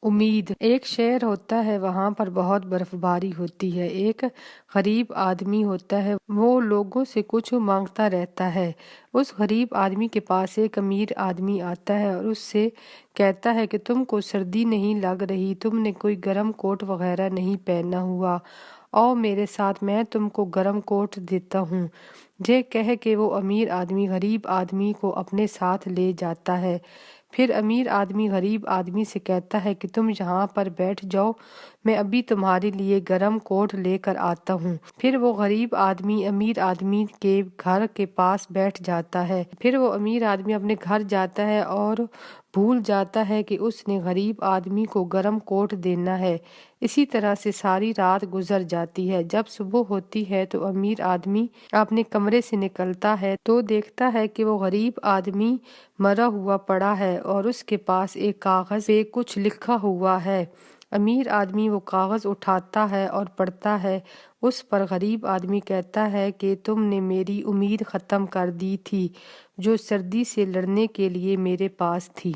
امید۔ ایک شہر ہوتا ہے، وہاں پر بہت برف باری ہوتی ہے۔ ایک غریب آدمی ہوتا ہے، وہ لوگوں سے کچھ مانگتا رہتا ہے۔ اس غریب آدمی کے پاس ایک امیر آدمی آتا ہے اور اس سے کہتا ہے کہ تم کو سردی نہیں لگ رہی، تم نے کوئی گرم کوٹ وغیرہ نہیں پہنا ہوا، آؤ میرے ساتھ، میں تم کو گرم کوٹ دیتا ہوں۔ یہ کہہ کے وہ امیر آدمی غریب آدمی کو اپنے ساتھ لے جاتا ہے۔ پھر امیر آدمی غریب آدمی سے کہتا ہے کہ تم یہاں پر بیٹھ جاؤ، میں ابھی تمہارے لیے گرم کوٹ لے کر آتا ہوں۔ پھر وہ غریب آدمی امیر آدمی کے گھر کے پاس بیٹھ جاتا ہے۔ پھر وہ امیر آدمی اپنے گھر جاتا ہے اور بھول جاتا ہے کہ اس نے غریب آدمی کو گرم کوٹ دینا ہے۔ اسی طرح سے ساری رات گزر جاتی ہے۔ جب صبح ہوتی ہے تو امیر آدمی اپنے کمرے سے نکلتا ہے تو دیکھتا ہے کہ وہ غریب آدمی مرا ہوا پڑا ہے اور اس کے پاس ایک کاغذ پہ کچھ لکھا ہوا ہے۔ امیر آدمی وہ کاغذ اٹھاتا ہے اور پڑھتا ہے۔ اس پر غریب آدمی کہتا ہے کہ تم نے میری امید ختم کر دی تھی، جو سردی سے لڑنے کے لیے میرے پاس تھی۔